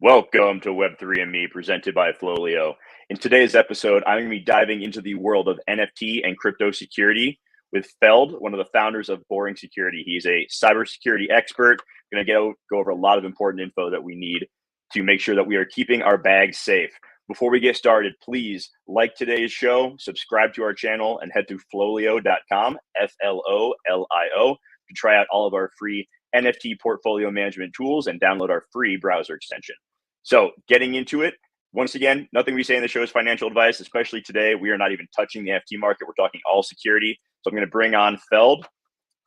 Welcome to Web3 and Me, presented by FLOLiO. In today's episode, I'm going to be diving into the world of NFT and crypto security with Feld, one of the founders of Boring Security. He's a cybersecurity expert. Going to go over a lot of important info that we need to make sure that we are keeping our bags safe. Before we get started, please like today's show, subscribe to our channel, and head to FLOLiO.com, FLOLiO, to try out all of our free NFT portfolio management tools and download our free browser extension. So getting into it, once again, nothing we say in the show is financial advice, especially today. We are not even touching the NFT market. We're talking all security. So I'm going to bring on Feld.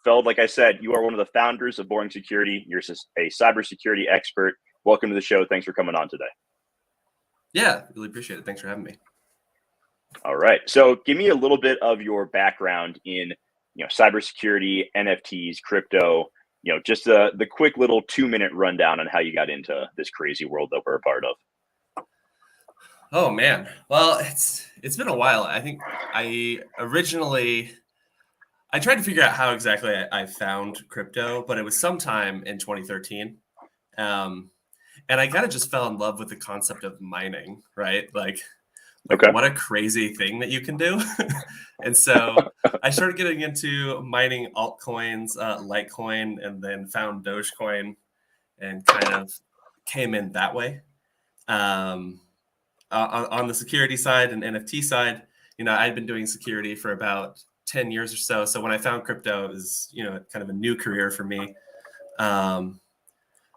Feld, like I said, you are one of the founders of Boring Security. You're a cybersecurity expert. Welcome to the show. Thanks for coming on today. Yeah, really appreciate it. Thanks for having me. All right. So give me a little bit of your background in, cybersecurity, NFTs, crypto, just the quick little 2-minute rundown on how you got into this crazy world that we're a part of. Oh man. Well, it's been a while. I think I tried to figure out how exactly I found crypto, but it was sometime in 2013. And I kind of just fell in love with the concept of mining, right? Like Okay. What a crazy thing that you can do. And so I started getting into mining altcoins, Litecoin, and then found Dogecoin and kind of came in that way. On the security side and NFT side, I'd been doing security for about 10 years or so. So when I found crypto, it was, kind of a new career for me.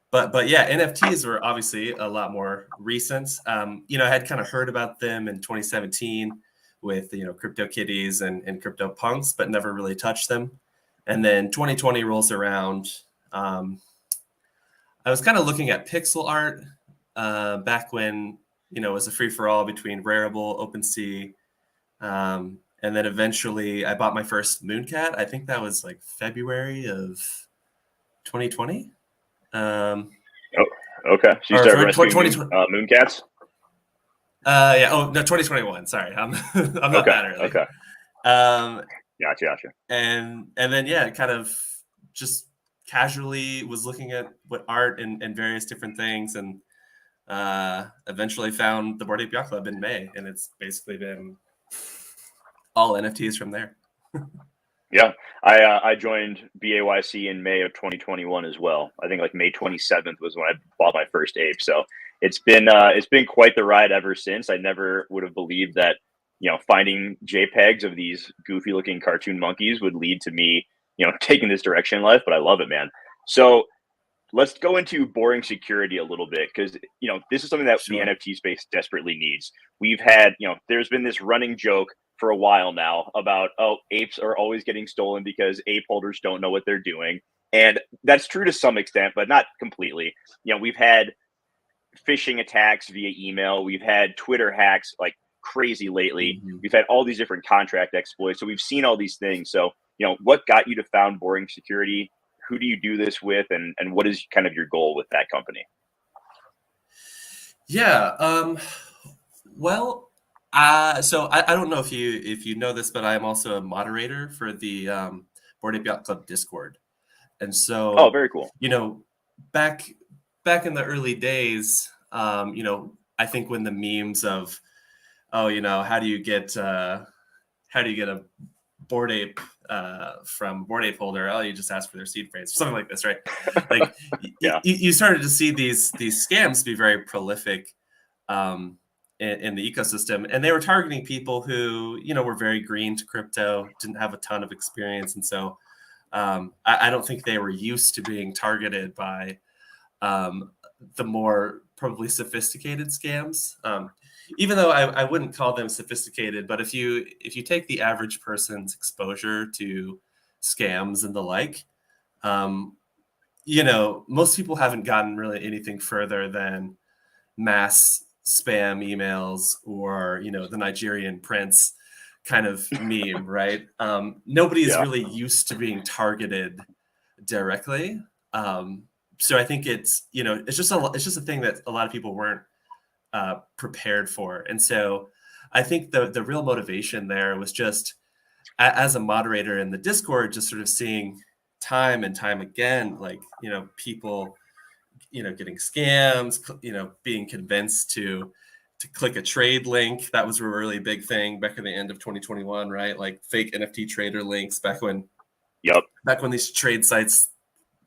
But yeah, NFTs were obviously a lot more recent. I had kind of heard about them in 2017 with, CryptoKitties and CryptoPunks, but never really touched them. And then 2020 rolls around. I was kind of looking at pixel art back when, it was a free-for-all between Rarible, OpenSea. And then eventually I bought my first Mooncat. I think that was like February of 2020. Okay. So you started rescuing Mooncats? Yeah. Oh no, 2021. Sorry, I'm not that early. Okay. Gotcha. And then yeah, kind of just casually was looking at what art and various different things, and eventually found the Bored Ape Yacht Club in May, and it's basically been all NFTs from there. Yeah, I joined BAYC in May of 2021 as well. I think like May 27th was when I bought my first ape. So it's been quite the ride ever since. I never would have believed that, finding JPEGs of these goofy looking cartoon monkeys would lead to me, taking this direction in life, but I love it, man. So let's go into Boring Security a little bit, because, this is something that the NFT space desperately needs. We've had, there's been this running joke for a while now about, apes are always getting stolen because ape holders don't know what they're doing. And that's true to some extent, but not completely. We've had phishing attacks via email. We've had Twitter hacks like crazy lately. Mm-hmm. We've had all these different contract exploits. So we've seen all these things. So, what got you to found Boring Security? Who do you do this with? And what is kind of your goal with that company? Yeah. So I don't know if you know this, but I'm also a moderator for the Bored Ape Yacht Club Discord, and so very cool. Back in the early days, I think when the memes of, how do you get a Bored Ape from Bored Ape holder? Oh, you just ask for their seed phrase, something like this, right? Like yeah. you started to see these scams be very prolific. In the ecosystem, and they were targeting people who, were very green to crypto, didn't have a ton of experience, and so I don't think they were used to being targeted by the more probably sophisticated scams. Even though I wouldn't call them sophisticated, but if you take the average person's exposure to scams and the like, most people haven't gotten really anything further than mass spam emails or, the Nigerian prince kind of meme, right? Nobody's really used to being targeted directly. So I think it's, it's just a thing that a lot of people weren't prepared for. And so I think the real motivation there was just as a moderator in the Discord, just sort of seeing time and time again, like, people getting scams, being convinced to click a trade link. That was a really big thing back in the end of 2021, right? Like fake NFT trader links back when these trade sites,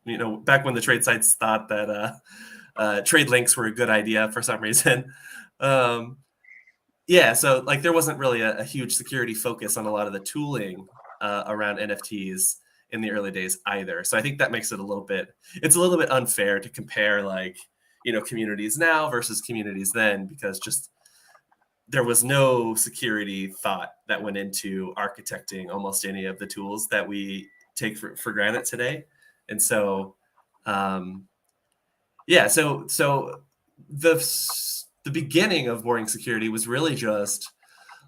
back when the trade sites thought that trade links were a good idea for some reason. So like there wasn't really a huge security focus on a lot of the tooling around NFTs in the early days either. So I think that makes it a little bit unfair to compare like, communities now versus communities then, because just there was no security thought that went into architecting almost any of the tools that we take for granted today. And so, so the beginning of boring security was really just,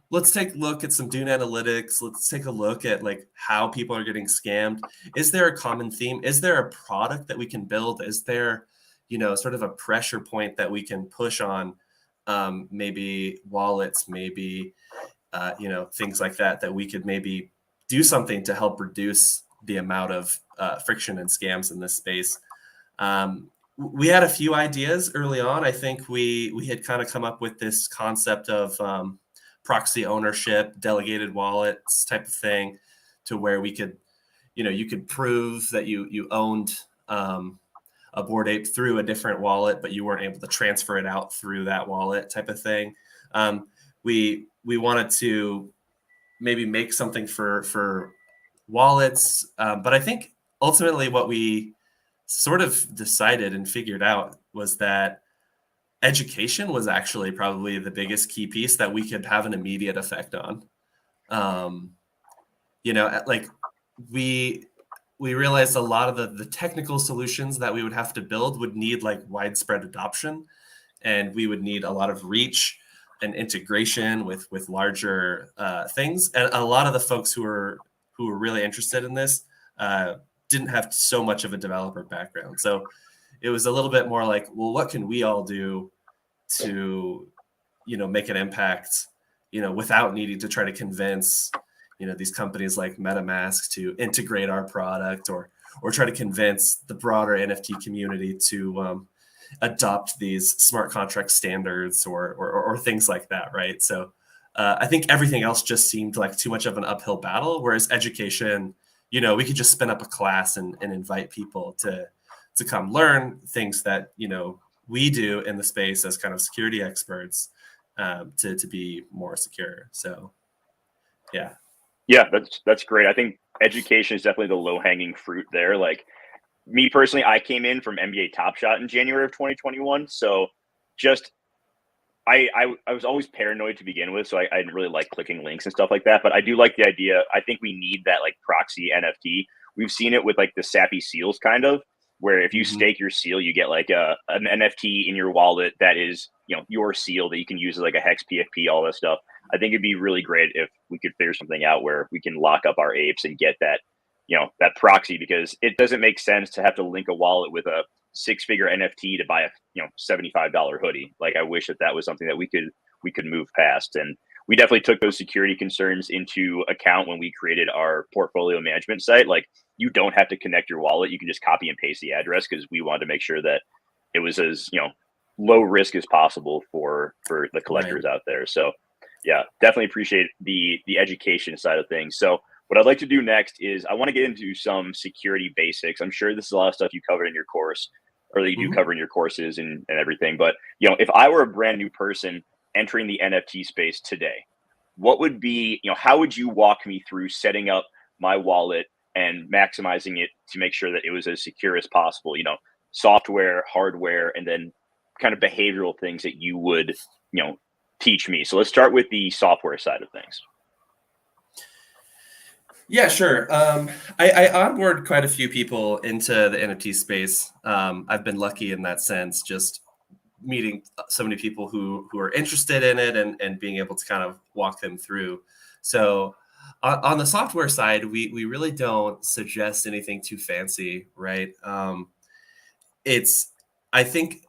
let's take a look at some Dune analytics. Let's take a look at like how people are getting scammed. Is there a common theme? Is there a product that we can build? Is there, sort of a pressure point that we can push on, maybe wallets, maybe, things like that we could maybe do something to help reduce the amount of friction and scams in this space. We had a few ideas early on. I think we had kind of come up with this concept of proxy ownership, delegated wallets type of thing, to where we could, you could prove that you owned a Bored Ape through a different wallet, but you weren't able to transfer it out through that wallet type of thing. We wanted to maybe make something for wallets, but I think ultimately what we sort of decided and figured out was that education was actually probably the biggest key piece that we could have an immediate effect on. Like we realized a lot of the technical solutions that we would have to build would need like widespread adoption, and we would need a lot of reach and integration with larger things. And a lot of the folks who were really interested in this didn't have so much of a developer background. So it was a little bit more like, well, what can we all do to, make an impact, without needing to try to convince, these companies like MetaMask to integrate our product, or try to convince the broader NFT community to adopt these smart contract standards or things like that, right? So I think everything else just seemed like too much of an uphill battle, whereas education, we could just spin up a class and invite people to come learn things that, we do in the space as kind of security experts to be more secure. So, yeah. Yeah, that's great. I think education is definitely the low-hanging fruit there. Like me personally, I came in from NBA Top Shot in January of 2021. So just I was always paranoid to begin with, so I didn't really like clicking links and stuff like that. But I do like the idea. I think we need that like proxy NFT. We've seen it with like the Sappy Seals kind of, where if you stake your seal, you get like an NFT in your wallet that is, your seal that you can use as like a hex PFP, all that stuff. I think it'd be really great if we could figure something out where we can lock up our apes and get that, that proxy, because it doesn't make sense to have to link a wallet with a 6-figure NFT to buy a $75 hoodie. Like I wish that was something that we could move past. And we definitely took those security concerns into account when we created our portfolio management site. Like you don't have to connect your wallet. You can just copy and paste the address, because we wanted to make sure that it was as, low risk as possible for the collectors out there. So yeah, definitely appreciate the education side of things. So what I'd like to do next is I want to get into some security basics. I'm sure this is a lot of stuff you covered in your course, or that you do cover in your courses and everything. But, if I were a brand new person entering the NFT space today, what would be, how would you walk me through setting up my wallet and maximizing it to make sure that it was as secure as possible? Software, hardware, and then kind of behavioral things that you would, teach me. So let's start with the software side of things. Yeah, sure. I onboard quite a few people into the NFT space. I've been lucky in that sense, just meeting so many people who are interested in it and being able to kind of walk them through. So on the software side, we really don't suggest anything too fancy, right? I think,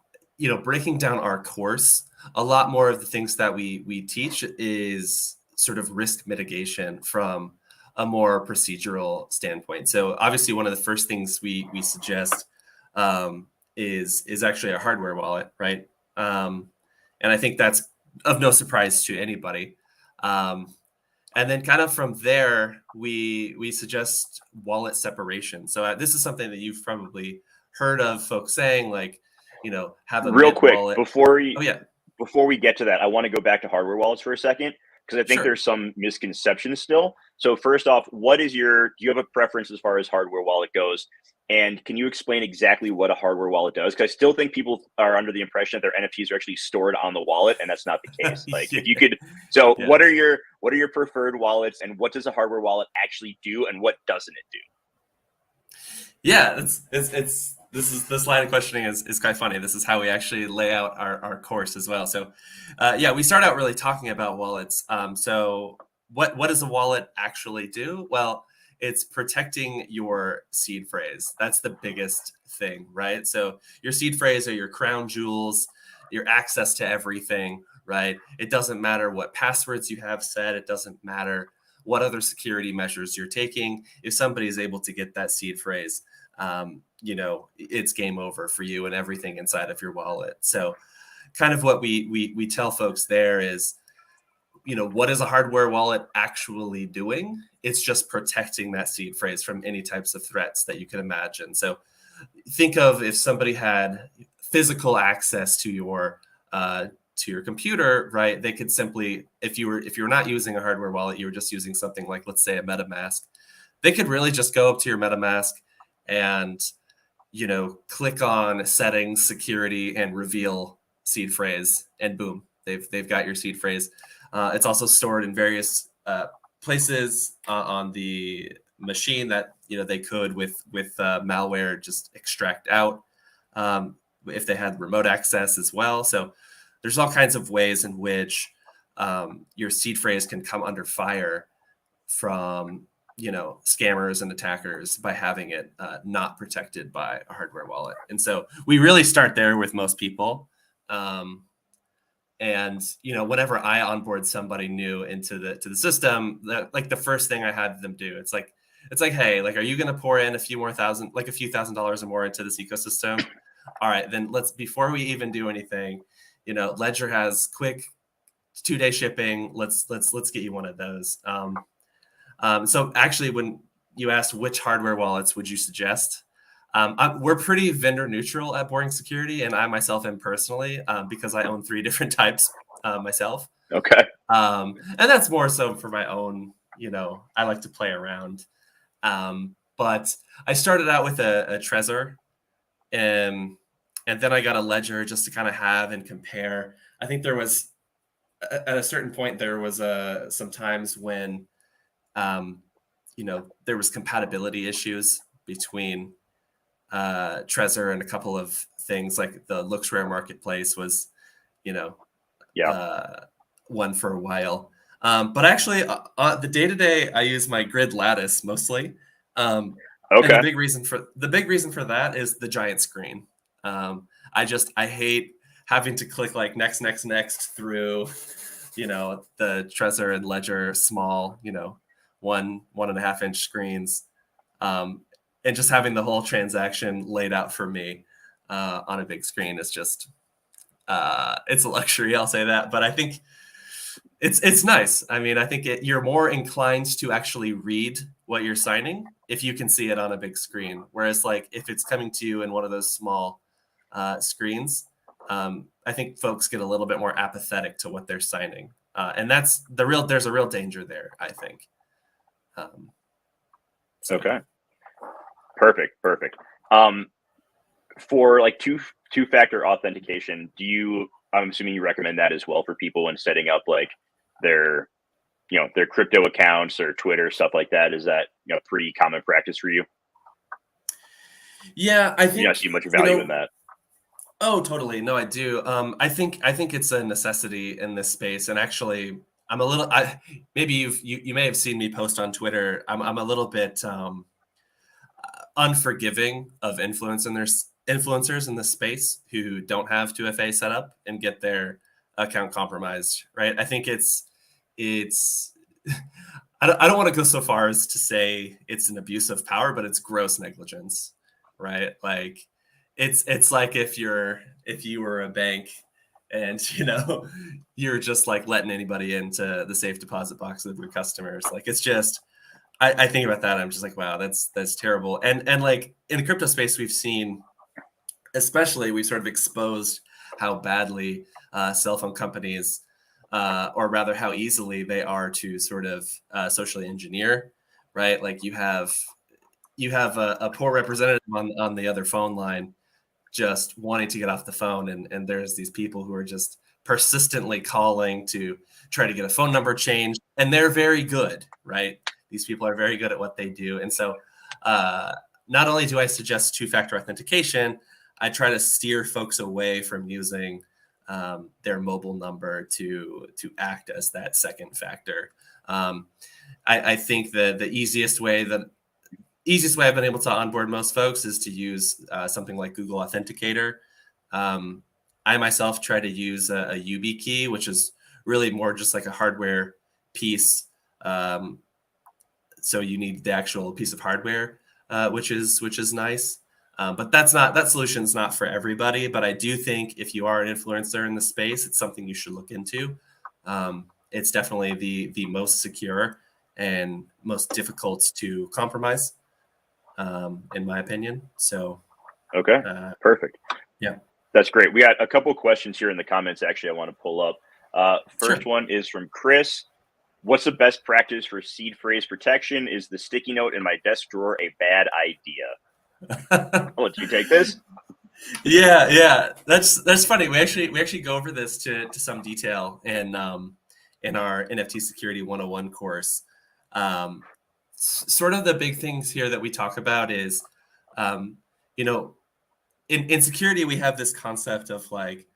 breaking down our course, a lot more of the things that we teach is sort of risk mitigation from a more procedural standpoint. So obviously one of the first things we suggest is actually a hardware wallet, right? And I think that's of no surprise to anybody. And then kind of from there, we suggest wallet separation. So this is something that you've probably heard of folks saying, like, have a Real mint quick, wallet. Oh yeah, before we get to that, I want to go back to hardware wallets for a second because I think sure. there's some misconceptions still. So first off, do you have a preference as far as hardware wallet goes? And can you explain exactly what a hardware wallet does? Because I still think people are under the impression that their NFTs are actually stored on the wallet, and that's not the case. Like, Yeah. if you could, so Yeah. what are your preferred wallets, and what does a hardware wallet actually do, and what doesn't it do? Yeah, this line of questioning is quite funny. This is how we actually lay out our course as well. So, yeah, we start out really talking about wallets. So, what does a wallet actually do? Well, it's protecting your seed phrase. That's the biggest thing, right? So, your seed phrase are your crown jewels, your access to everything, right? It doesn't matter what passwords you have set. It doesn't matter what other security measures you're taking. If somebody is able to get that seed phrase, it's game over for you and everything inside of your wallet. So kind of what we tell folks there is, what is a hardware wallet actually doing? It's just protecting that seed phrase from any types of threats that you can imagine. So think of if somebody had physical access to your computer, right? They could simply, if you were not using a hardware wallet, you were just using something like, let's say, a MetaMask, they could really just go up to your MetaMask and click on settings, security, and reveal seed phrase, and boom, they've got your seed phrase. It's also stored in various places on the machine that they could with malware just extract out, if they had remote access as well. So there's all kinds of ways in which your seed phrase can come under fire from scammers and attackers by having it not protected by a hardware wallet. And so we really start there with most people. And whenever I onboard somebody new into the system, the first thing I had them do, it's like, hey, like, are you going to pour in a few thousand dollars or more into this ecosystem? All right, then before we even do anything, Ledger has quick 2-day shipping. Let's get you one of those. So actually, when you asked which hardware wallets would you suggest, we're pretty vendor neutral at Boring Security, and I myself am personally, because I own 3 different types myself. Okay. And that's more so for my own, I like to play around. But I started out with a Trezor, and then I got a Ledger just to kind of have and compare. I think there was, at a certain point, there was some times when there was compatibility issues between Trezor and a couple of things, like the LooksRare marketplace was, one for a while. But actually, the day-to-day, I use my Grid Lattice mostly. And the big reason for that is the giant screen. I hate having to click like next through, the Trezor and Ledger small, 1.5 inch screens, and just having the whole transaction laid out for me on a big screen is just it's a luxury, I'll say that. But I think it's nice. I mean, I think you're more inclined to actually read what you're signing if you can see it on a big screen. Whereas, like, if it's coming to you in one of those small screens, I think folks get a little bit more apathetic to what they're signing, and that's there's a real danger there, I think. Okay. Perfect. For like two-factor authentication, I'm assuming you recommend that as well for people when setting up like their crypto accounts or Twitter, stuff like that. Is that pretty common practice for you? Yeah, I think you don't see much value in that. Oh, totally. No, I do. I think it's a necessity in this space. And actually, I'm a little. Maybe you may have seen me post on Twitter. I'm a little bit unforgiving of influencers in this space who don't have 2FA set up and get their account compromised. Right. I think it's. I don't want to go so far as to say it's an abuse of power, but it's gross negligence. Right. Like, it's like if you were a bank and you're just like letting anybody into the safe deposit box of your customers. Like it's just I think about that. I'm just like, wow, that's terrible. And like in the crypto space, we've seen, especially we sort of exposed how badly cell phone companies, or rather how easily they are to sort of socially engineer, right? Like you have a poor representative on the other phone line just wanting to get off the phone, and there's these people who are just persistently calling to try to get a phone number changed, and they're very good, right? These people are very good at what they do. And so not only do I suggest two-factor authentication, I try to steer folks away from using their mobile number to act as that second factor. I think the easiest way I've been able to onboard most folks is to use something like Google Authenticator. I myself try to use a YubiKey, which is really more just like a hardware piece. So you need the actual piece of hardware, which is nice. But that solution's not for everybody. But I do think if you are an influencer in the space, it's something you should look into. It's definitely the most secure and most difficult to compromise, in my opinion. So, Okay, perfect. Yeah, that's great. We got a couple questions here in the comments. Actually, I want to pull up. First sure. one is from Chris. What's the best practice for seed phrase protection? Is the sticky note in my desk drawer a bad idea? I'll let you take this. Yeah, that's funny. We actually go over this to some detail in our NFT Security 101 course. Sort of the big things here that we talk about is, you know, in security, we have this concept of like,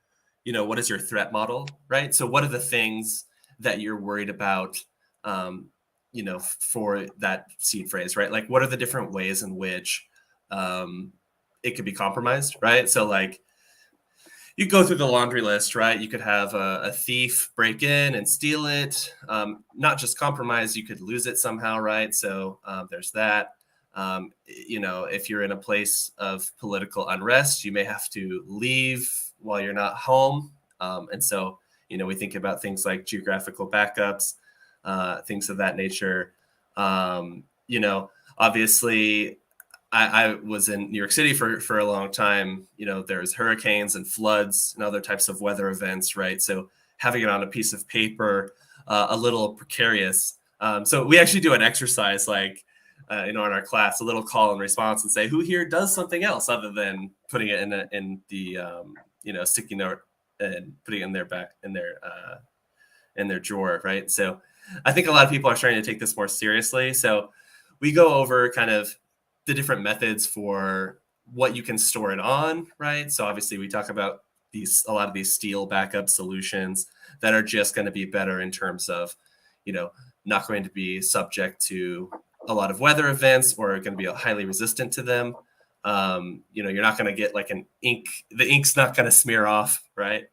what is your threat model, right? So what are the things that you're worried about, for that seed phrase, right? Like, what are the different ways in which it could be compromised, right? So like, you go through the laundry list, right? You could have a thief break in and steal it. Not just compromise, you could lose it somehow, right? So there's that. If you're in a place of political unrest, you may have to leave while you're not home. And so, we think about things like geographical backups, things of that nature. Obviously, I was in New York City for a long time. There's hurricanes and floods and other types of weather events, right? So having it on a piece of paper, a little precarious. So we actually do an exercise like, in our class, a little call and response and say, who here does something else other than putting it in the sticky note and putting it in their drawer, right? So I think a lot of people are starting to take this more seriously. So we go over kind of the different methods for what you can store it on, right? So obviously we talk about a lot of these steel backup solutions that are just going to be better in terms of, not going to be subject to a lot of weather events or are going to be highly resistant to them. You're not going to get like the ink's not going to smear off, right?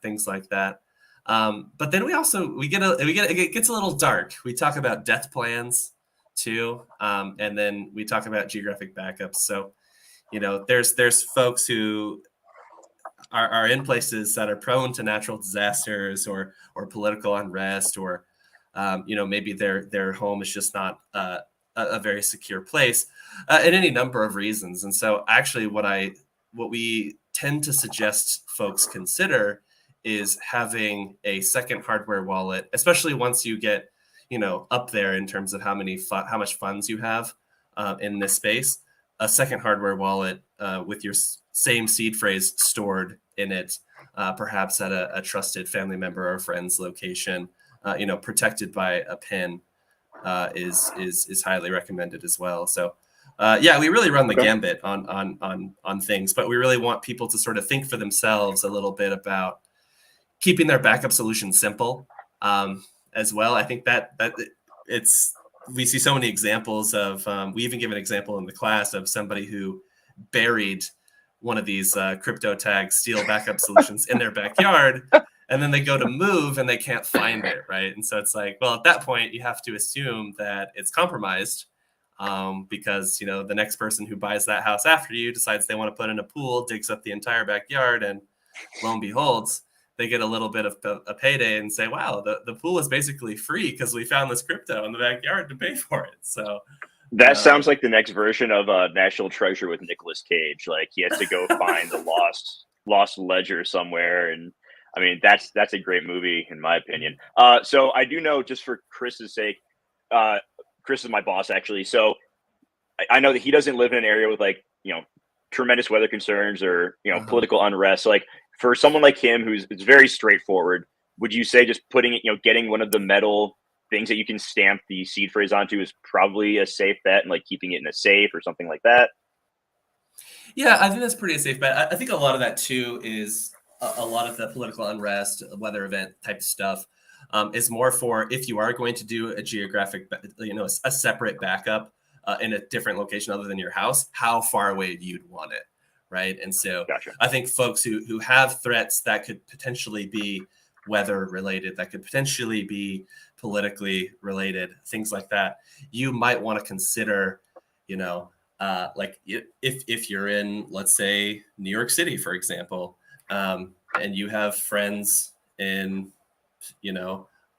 Things like that. But then it gets a little dark. We talk about death plans too. And then we talk about geographic backups. So, there's folks who are in places that are prone to natural disasters or political unrest, or maybe their home is just not a very secure place, in any number of reasons. And so actually what we tend to suggest folks consider is having a second hardware wallet, especially once you get up there in terms of how much funds you have in this space. A second hardware wallet with your same seed phrase stored in it, perhaps at a trusted family member or friend's location, protected by a PIN, is highly recommended as well. So we really run the gambit on things, but we really want people to sort of think for themselves a little bit about keeping their backup solution simple, as well. I think that we see so many examples of, we even give an example in the class of somebody who buried one of these crypto tag steel backup solutions in their backyard, and then they go to move and they can't find it, right? And so it's like, well, at that point you have to assume that it's compromised, because, the next person who buys that house after you decides they want to put in a pool, digs up the entire backyard, and lo and behold, they get a little bit of a payday and say, wow, the pool is basically free because we found this crypto in the backyard to pay for it. So that sounds like the next version of National Treasure with Nicolas Cage. Like he has to go find the lost ledger somewhere, and I mean that's a great movie in my opinion. So I do know, just for Chris's sake, Chris is my boss actually. So I know that he doesn't live in an area with tremendous weather concerns or political unrest. So, like for someone like him it's very straightforward, would you say just putting it, getting one of the metal things that you can stamp the seed phrase onto is probably a safe bet, and like keeping it in a safe or something like that? Yeah, I think that's pretty safe bet. I think a lot of that too is a lot of the political unrest, weather event type stuff is more for if you are going to do a geographic, a separate backup in a different location other than your house, how far away you'd want it, right? And so Gotcha. I think folks who have threats that could potentially be weather related, that could potentially be politically related, things like that, you might want to consider, like if you're in, let's say, New York City, for example, and you have friends in,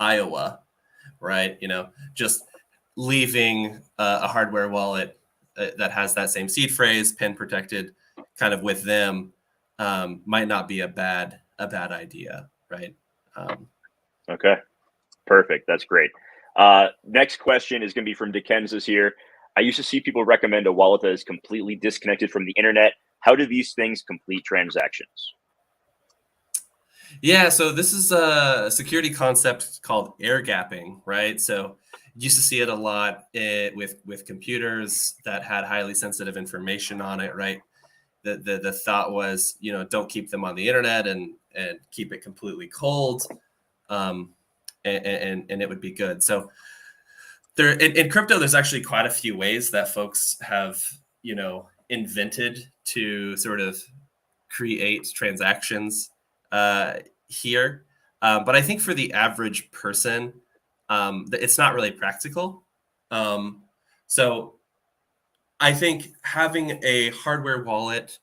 Iowa, right? Just leaving a hardware wallet that has that same seed phrase, pin protected, kind of with them, might not be a bad idea, right? Okay, perfect. That's great. Next question is going to be from Dickensis here. I used to see people recommend a wallet that is completely disconnected from the internet. How do these things complete transactions? Yeah, so this is a security concept called air gapping, right? So you used to see it a lot with computers that had highly sensitive information on it, right? The thought was, don't keep them on the internet and keep it completely cold, and it would be good. So there in crypto, there's actually quite a few ways that folks have, invented to sort of create transactions here. But I think for the average person, it's not really practical. So I think having a hardware wallet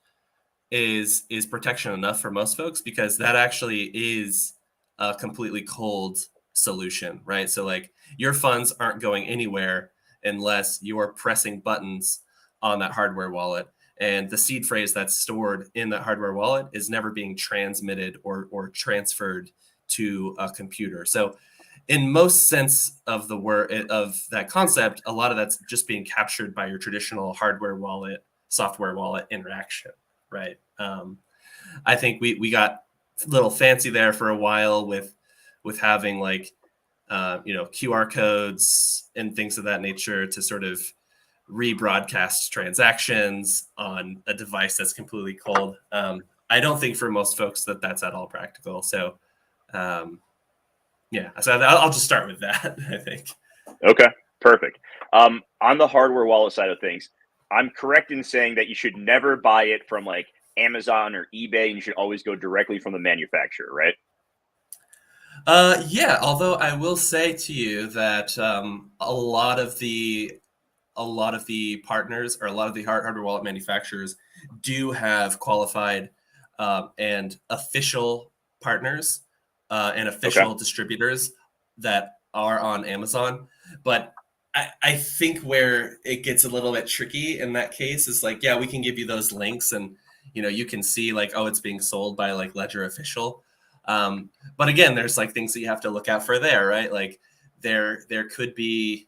is protection enough for most folks, because that actually is a completely cold solution, right? So like your funds aren't going anywhere unless you're pressing buttons on that hardware wallet. And the seed phrase that's stored in that hardware wallet is never being transmitted or transferred to a computer. So in most sense of the word of that concept, a lot of that's just being captured by your traditional hardware wallet, software wallet interaction, right? I think we got a little fancy there for a while with having like QR codes and things of that nature to sort of rebroadcast transactions on a device that's completely cold. I don't think for most folks that's at all practical. So yeah, so I'll just start with that, I think. Okay, perfect. On the hardware wallet side of things, I'm correct in saying that you should never buy it from like Amazon or eBay, and you should always go directly from the manufacturer, right? Yeah, although I will say to you that a lot of the partners, or a lot of the hardware wallet manufacturers, do have qualified and official partners and official distributors that are on Amazon. But I think where it gets a little bit tricky in that case is like, yeah, we can give you those links, and you can see like, oh, it's being sold by like Ledger Official. But again, there's like things that you have to look out for there, right? Like there could be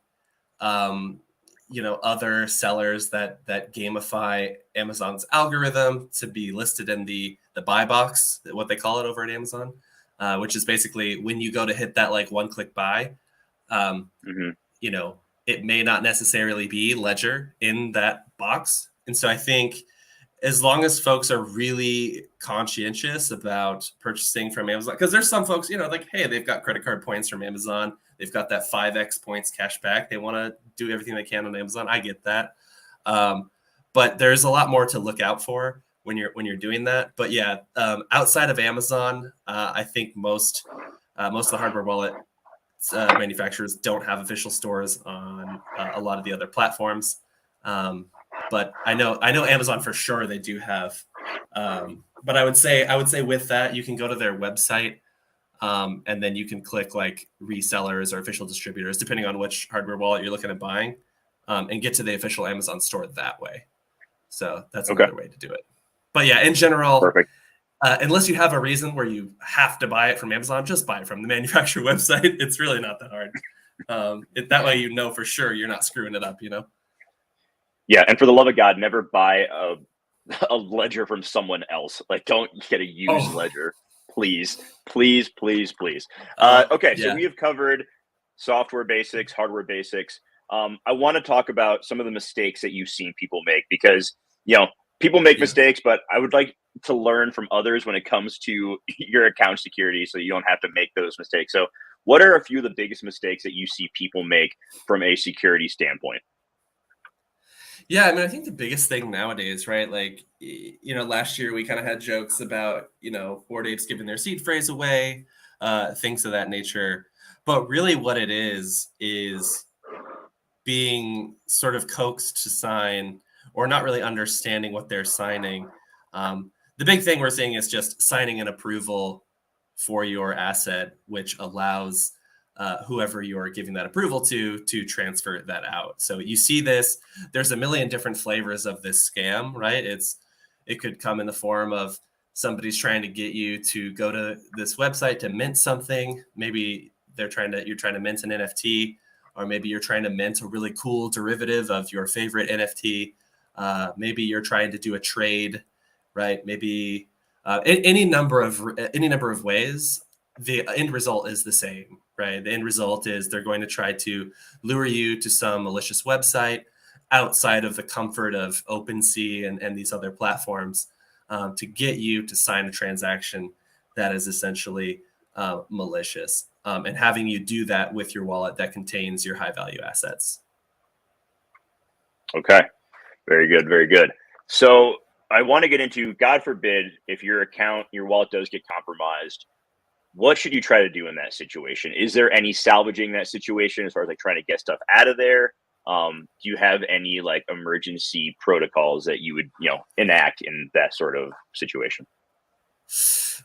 other sellers that gamify Amazon's algorithm to be listed in the buy box, what they call it over at Amazon, which is basically when you go to hit that like one-click buy, it may not necessarily be Ledger in that box. And so I think as long as folks are really conscientious about purchasing from Amazon, because there's some folks, like, hey, they've got credit card points from Amazon. They've got that 5x points cash back. They want to do everything they can on Amazon. I get that. But there's a lot more to look out for when you're doing that. But yeah, outside of Amazon, I think most of the hardware wallet manufacturers don't have official stores on a lot of the other platforms. But I know Amazon for sure they do have. But I would say with that, you can go to their website, and then you can click like resellers or official distributors, depending on which hardware wallet you're looking at buying, and get to the official Amazon store that way. So that's another way to do it. But yeah, in general, Perfect. Unless you have a reason where you have to buy it from Amazon, just buy it from the manufacturer website. It's really not that hard. That way, you know for sure you're not screwing it up. Yeah, and for the love of God, never buy a ledger from someone else. Like, don't get a used ledger, please, please, please, please. Okay, so we have covered software basics, hardware basics. I want to talk about some of the mistakes that you've seen people make, because people make mistakes, but I would like to learn from others when it comes to your account security, so you don't have to make those mistakes. So, what are a few of the biggest mistakes that you see people make from a security standpoint? Yeah, I mean, I think the biggest thing nowadays, right? Like, last year we kind of had jokes about, Bored Apes giving their seed phrase away, things of that nature. But really what it is being sort of coaxed to sign, or not really understanding what they're signing. The big thing we're seeing is just signing an approval for your asset, which allows whoever you're giving that approval to transfer that out. So you see this, there's a million different flavors of this scam, right? It could come in the form of somebody's trying to get you to go to this website to mint something. Maybe you're trying to mint an NFT, or maybe you're trying to mint a really cool derivative of your favorite NFT. Maybe you're trying to do a trade, right? Maybe any number of ways. The end result is the same, right? The end result is they're going to try to lure you to some malicious website outside of the comfort of OpenSea and these other platforms, to get you to sign a transaction that is essentially malicious, and having you do that with your wallet that contains your high value assets. Okay, very good, very good. So I want to get into, God forbid, if your wallet does get compromised, what should you try to do in that situation? Is there any salvaging that situation as far as like trying to get stuff out of there? Do you have any like emergency protocols that you would, enact in that sort of situation?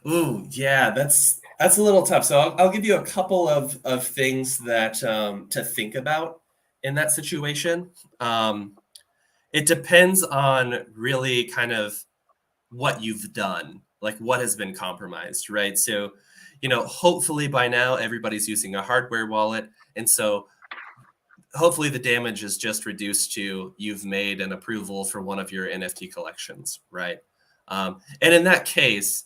Ooh, yeah, that's a little tough. So I'll give you a couple of things that to think about in that situation. It depends on really kind of what you've done, like what has been compromised, right? So, hopefully by now everybody's using a hardware wallet. And so hopefully the damage is just reduced to you've made an approval for one of your NFT collections, right? And in that case,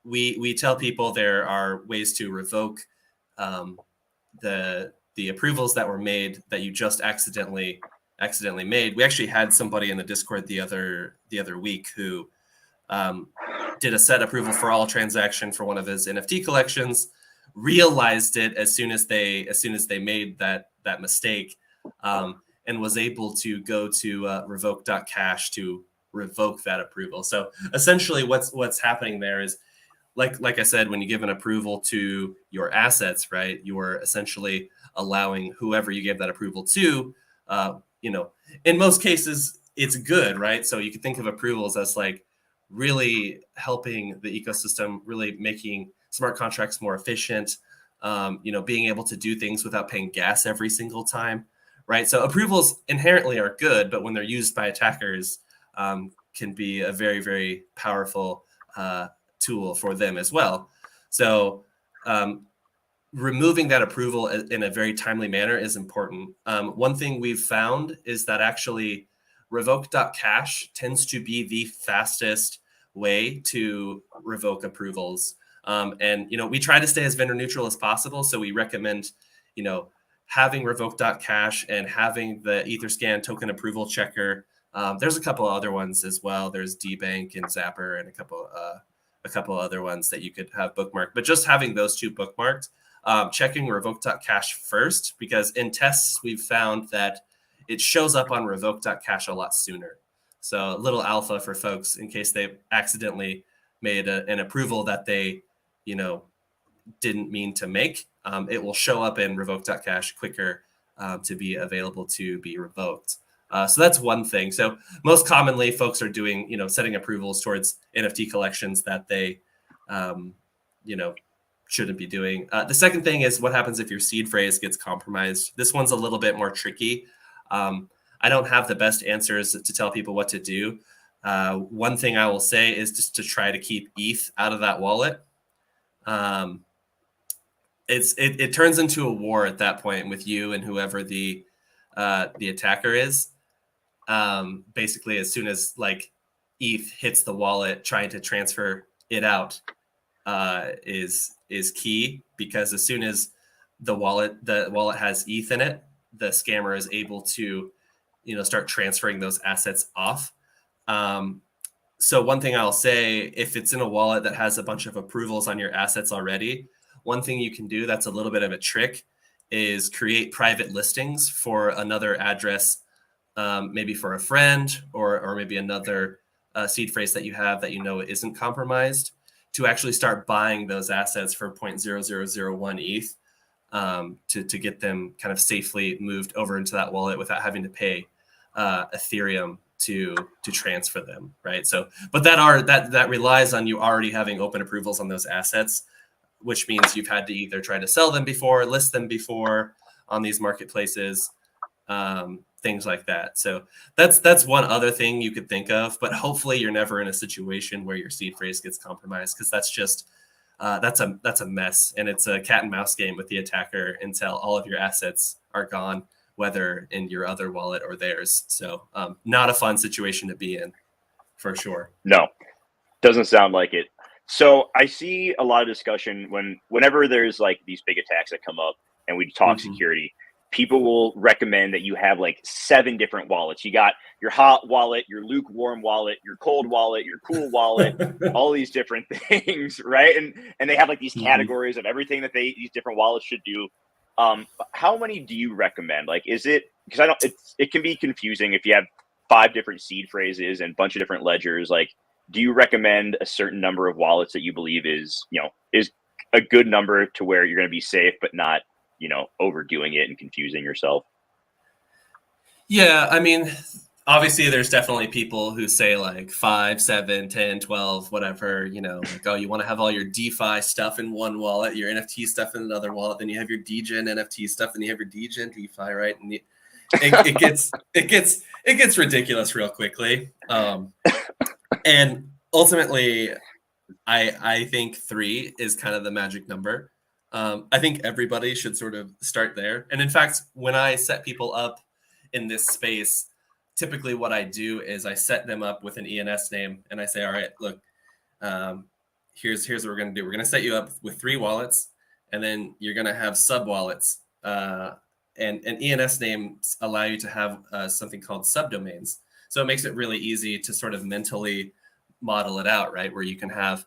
we tell people there are ways to revoke the approvals that were made that you just accidentally made. We actually had somebody in the Discord the other week who did a set approval for all transaction for one of his NFT collections, realized it as soon as they made that mistake, and was able to go to revoke.cash to revoke that approval. So essentially what's happening there is, like I said, when you give an approval to your assets, right, you are essentially allowing whoever you gave that approval to, in most cases it's good, right? So you can think of approvals as like really helping the ecosystem, really making smart contracts more efficient, being able to do things without paying gas every single time, right? So approvals inherently are good, but when they're used by attackers, can be a very, very powerful tool for them as well. So removing that approval in a very timely manner is important. One thing we've found is that actually revoke.cash tends to be the fastest way to revoke approvals. And we try to stay as vendor neutral as possible. So we recommend, having revoke.cash and having the Etherscan token approval checker. There's a couple of other ones as well. There's DBank and Zapper and a couple other ones that you could have bookmarked. But just having those two bookmarked, checking revoke.cash first, because in tests we've found that it shows up on revoke.cash a lot sooner. So a little alpha for folks in case they accidentally made an approval that they, didn't mean to make. it will show up in revoke.cash quicker to be available to be revoked. So that's one thing. So most commonly, folks are doing, setting approvals towards NFT collections that they, shouldn't be doing. The second thing is what happens if your seed phrase gets compromised. This one's a little bit more tricky. I don't have the best answers to tell people what to do. One thing I will say is just to try to keep ETH out of that wallet. It turns into a war at that point with you and whoever the attacker is. Basically, as soon as like ETH hits the wallet, trying to transfer it out is key, because as soon as the wallet has ETH in it, the scammer is able to start transferring those assets off. So one thing I'll say, if it's in a wallet that has a bunch of approvals on your assets already, one thing you can do that's a little bit of a trick is create private listings for another address, maybe for a friend or maybe another seed phrase that you have that isn't compromised, to actually start buying those assets for 0.0001 ETH to get them kind of safely moved over into that wallet without having to pay Ethereum to transfer them, right? So, but that relies on you already having open approvals on those assets, which means you've had to either try to sell them before, list them before on these marketplaces, things like that. So that's one other thing you could think of, but hopefully you're never in a situation where your seed phrase gets compromised, because that's just that's a mess, and it's a cat and mouse game with the attacker until all of your assets are gone, whether in your other wallet or theirs. So not a fun situation to be in, for sure. No, doesn't sound like it. So I see a lot of discussion whenever there's like these big attacks that come up and we talk security, people will recommend that you have like 7 different wallets. You got your hot wallet, your lukewarm wallet, your cold wallet, your cool wallet, all these different things, right? And they have like these categories of everything that these different wallets should do. How many do you recommend? Like, is it, because it can be confusing if you have 5 different seed phrases and a bunch of different ledgers. Like, do you recommend a certain number of wallets that you believe is a good number to where you're going to be safe, but not overdoing it and confusing yourself? Yeah, I mean, obviously there's definitely people who say like 5, 7, 10, 12, whatever, like, oh, you want to have all your DeFi stuff in one wallet, your NFT stuff in another wallet, then you have your DGen NFT stuff, and you have your DGen DeFi, right? And it gets ridiculous real quickly. And ultimately, I think 3 is kind of the magic number. I think everybody should sort of start there. And in fact, when I set people up in this space, typically what I do is I set them up with an ENS name, and I say, all right, look, here's what we're going to do. We're going to set you up with 3 wallets, and then you're going to have sub wallets. And ENS names allow you to have something called subdomains. So it makes it really easy to sort of mentally model it out, right? Where you can have,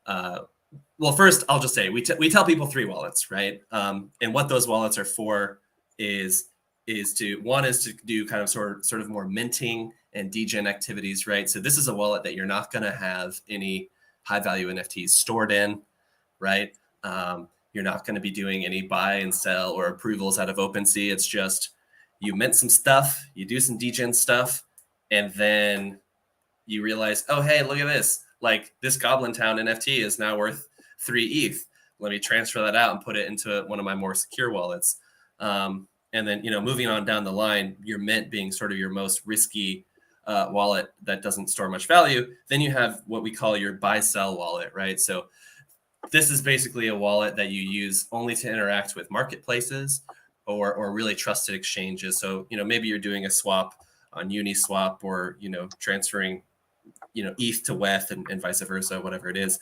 well, first I'll just say we tell people 3 wallets, right? And what those wallets are for is to do kind of sort of more minting and degen activities, right? So this is a wallet that you're not going to have any high value NFTs stored in, right? You're not going to be doing any buy and sell or approvals out of OpenSea. It's just you mint some stuff, you do some degen stuff, and then you realize, oh, hey, look at this. Like, this Goblin Town NFT is now worth 3 ETH. Let me transfer that out and put it into one of my more secure wallets. And then, moving on down the line, your mint being sort of your most risky wallet that doesn't store much value. Then you have what we call your buy-sell wallet, right? So this is basically a wallet that you use only to interact with marketplaces or really trusted exchanges. So, maybe you're doing a swap on Uniswap or, transferring, ETH to WETH and vice versa, whatever it is.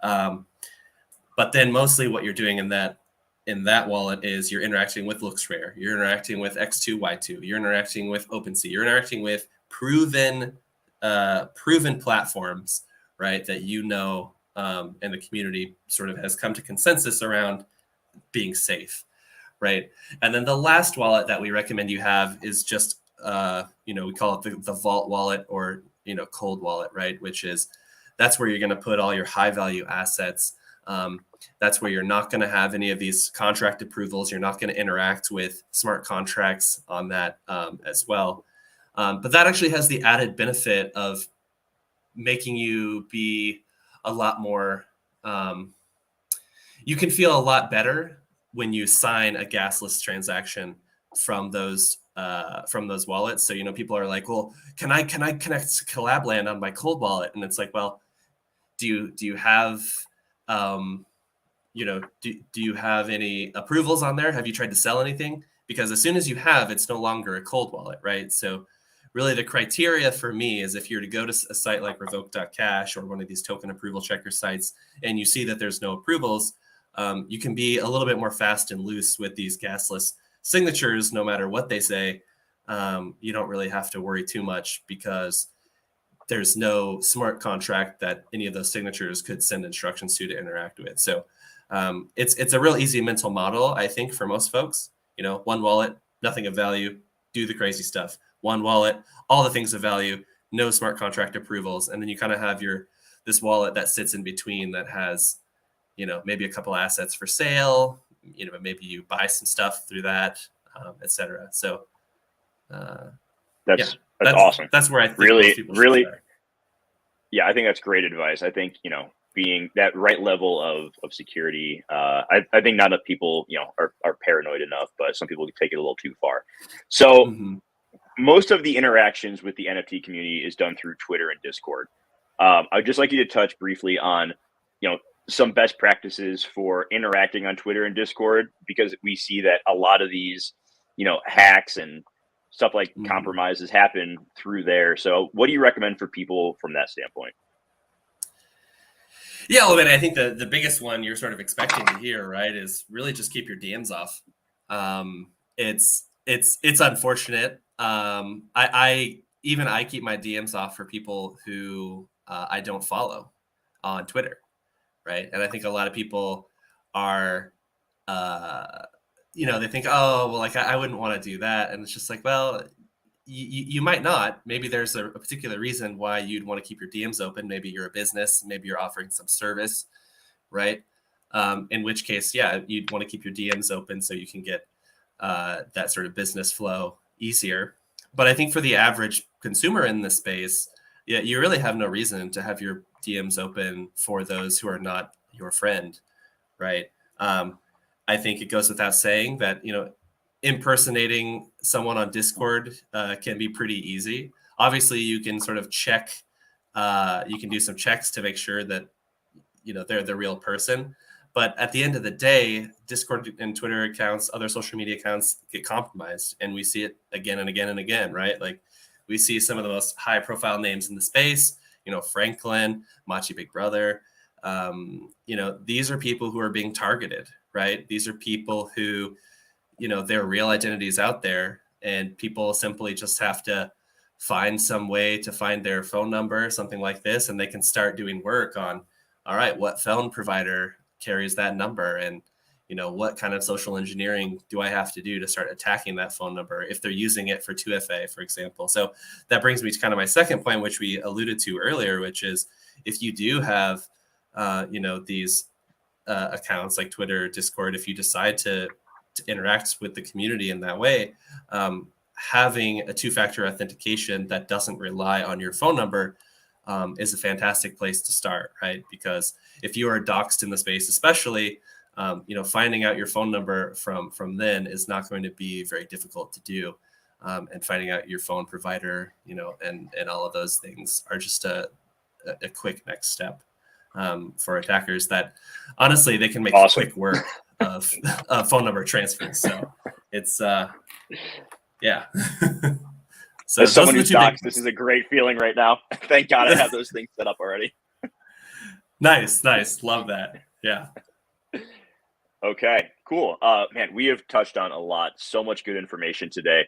But then mostly what you're doing in that wallet is you're interacting with LooksRare, you're interacting with X2Y2, you're interacting with OpenSea, you're interacting with proven platforms, right? That and the community sort of has come to consensus around being safe, right? And then the last wallet that we recommend you have is just we call it the vault wallet or cold wallet, right? Which is that's where you're going to put all your high value assets. That's where you're not going to have any of these contract approvals. You're not going to interact with smart contracts on that as well. But that actually has the added benefit of making you be a lot more, you can feel a lot better when you sign a gasless transaction from those wallets. So, people are like, well, can I connect to Collabland on my cold wallet? And it's like, well, do you have, do you have any approvals on there? Have you tried to sell anything? Because as soon as you have, it's no longer a cold wallet, right? So really the criteria for me is if you're to go to a site like revoke.cash or one of these token approval checker sites, and you see that there's no approvals, you can be a little bit more fast and loose with these gasless signatures, no matter what they say. You don't really have to worry too much because there's no smart contract that any of those signatures could send instructions to interact with. So it's a real easy mental model, I think, for most folks. One wallet, nothing of value, do the crazy stuff. One wallet, all the things of value, no smart contract approvals. And then you kind of have this wallet that sits in between that has, maybe a couple assets for sale, maybe you buy some stuff through that, et cetera. So that's awesome. That's where I think really, most people should start. Yeah, I think that's great advice. I think, being that right level of security, I think not enough people, are paranoid enough, but some people take it a little too far. So most of the interactions with the NFT community is done through Twitter and Discord. I'd just like you to touch briefly on, some best practices for interacting on Twitter and Discord, because we see that a lot of these, hacks and stuff like compromises happen through there. So what do you recommend for people from that standpoint? Yeah, well, then I think the biggest one you're sort of expecting to hear, right, is really just keep your DMs off. It's unfortunate. I keep my DMs off for people who I don't follow on Twitter, right? And I think a lot of people are, they think, oh, well, like I wouldn't want to do that, and it's just like, well, you might not. Maybe there's a particular reason why you'd want to keep your DMs open. Maybe you're a business. Maybe you're offering some service, right? In which case, yeah, you'd want to keep your DMs open so you can get that sort of business flow easier. But I think for the average consumer in this space, yeah, you really have no reason to have your DMs open for those who are not your friend, right? I think it goes without saying that, impersonating someone on Discord can be pretty easy. Obviously, you can sort of check, you can do some checks to make sure that, they're the real person. But at the end of the day, Discord and Twitter accounts, other social media accounts get compromised. And we see it again and again and again, right? Like we see some of the most high profile names in the space, Franklin, Machi Big Brother. These are people who are being targeted, right? These are people who, their real identities out there, and people simply just have to find some way to find their phone number, something like this, and they can start doing work on, all right, what phone provider carries that number, and what kind of social engineering do I have to do to start attacking that phone number if they're using it for 2FA, for example. So that brings me to kind of my second point, which we alluded to earlier, which is if you do have these accounts like Twitter, Discord, if you decide to interact with the community in that way, having a two-factor authentication that doesn't rely on your phone number is a fantastic place to start, right? Because if you are doxxed in the space, especially, finding out your phone number from then is not going to be very difficult to do. And finding out your phone provider, and all of those things are just a quick next step for attackers that honestly, they can make quick work of phone number transfers. So it's, yeah. So as someone who's doxxed, this is a great feeling right now. Thank God I have those things set up already. Nice. Love that. Yeah. Okay, cool. Man, we have touched on a lot. So much good information today.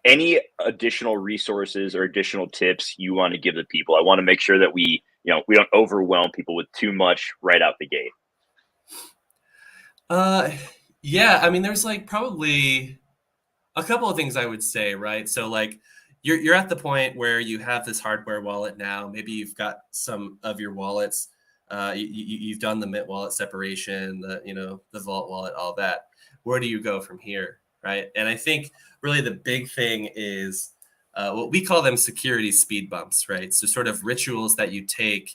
Any additional resources or additional tips you want to give the people? I want to make sure that we don't overwhelm people with too much right out the gate. Yeah, I mean, there's like probably a couple of things I would say, right? So like you're at the point where you have this hardware wallet now. Maybe you've got some of your wallets You've done the Mint wallet separation, the Vault wallet, all that. Where do you go from here, right? And I think really the big thing is what we call them security speed bumps, right? So sort of rituals that you take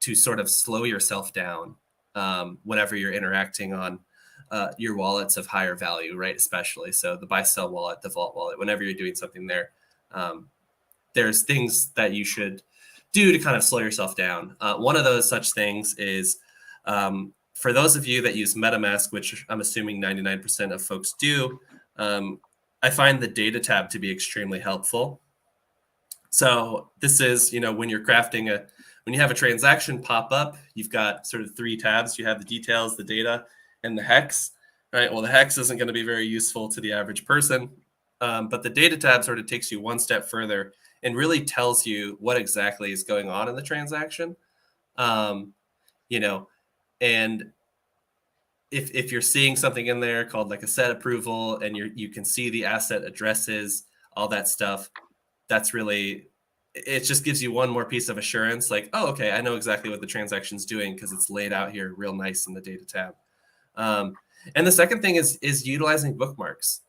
to sort of slow yourself down whenever you're interacting on your wallets of higher value, right? Especially so the buy sell wallet, the Vault wallet, whenever you're doing something there, there's things that you should do to kind of slow yourself down. One of those such things is for those of you that use MetaMask, which I'm assuming 99% of folks do, I find the data tab to be extremely helpful. So this is, when you're crafting when you have a transaction pop up, you've got sort of 3 tabs. You have the details, the data, and the hex, right? Well, the hex isn't going to be very useful to the average person, but the data tab sort of takes you one step further and really tells you what exactly is going on in the transaction. And if you're seeing something in there called like a set approval and you can see the asset addresses, all that stuff, that's really, it just gives you one more piece of assurance, like, oh, okay, I know exactly what the transaction's doing because it's laid out here real nice in the data tab. And the second thing is utilizing bookmarks.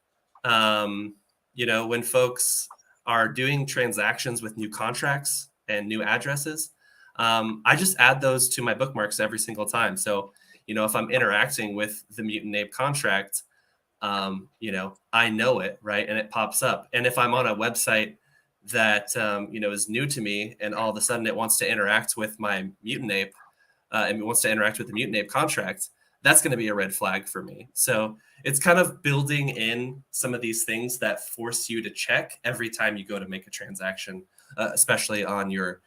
When folks are doing transactions with new contracts and new addresses, I just add those to my bookmarks every single time. So, if I'm interacting with the Mutant Ape contract, I know it, right? And it pops up. And if I'm on a website that, is new to me and all of a sudden it wants to interact with my Mutant Ape and it wants to interact with the Mutant Ape contract, that's going to be a red flag for me. So it's kind of building in some of these things that force you to check every time you go to make a transaction, especially on your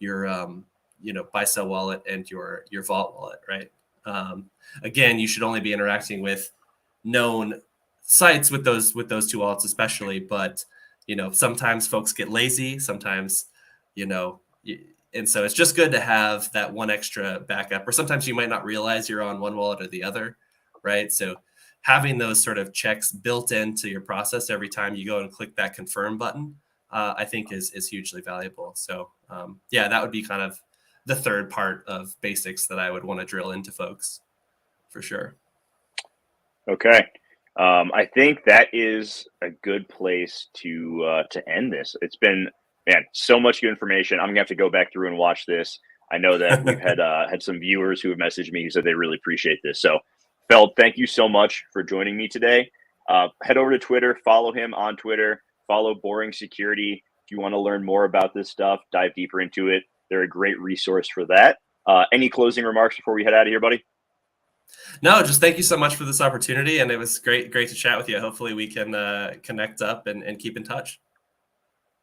buy sell wallet and your Vault wallet, right? Again, you should only be interacting with known sites with those 2 wallets, especially. But sometimes folks get lazy. Sometimes, and so it's just good to have that one extra backup. Or sometimes you might not realize you're on one wallet or the other, right? So having those sort of checks built into your process every time you go and click that confirm button, I think is hugely valuable. So that would be kind of the third part of basics that I would want to drill into folks for sure. Okay. I think that is a good place to end this. It's been, man, so much good information. I'm gonna have to go back through and watch this. I know that we've had some viewers who have messaged me who said they really appreciate this. So, Feld, thank you so much for joining me today. Head over to Twitter, follow him on Twitter, follow Boring Security. If you want to learn more about this stuff, dive deeper into it. They're a great resource for that. Any closing remarks before we head out of here, buddy? No, just thank you so much for this opportunity. And it was great to chat with you. Hopefully we can connect up and keep in touch.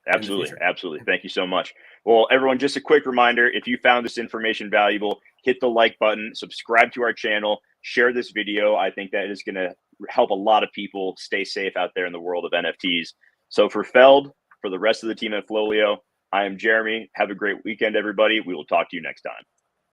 Absolutely. Absolutely. Thank you so much. Well, everyone, just a quick reminder, if you found this information valuable, hit the like button, subscribe to our channel, share this video. I think that is going to help a lot of people stay safe out there in the world of NFTs. So for Feld, for the rest of the team at FLOLiO, I am Jeremy. Have a great weekend, everybody. We will talk to you next time.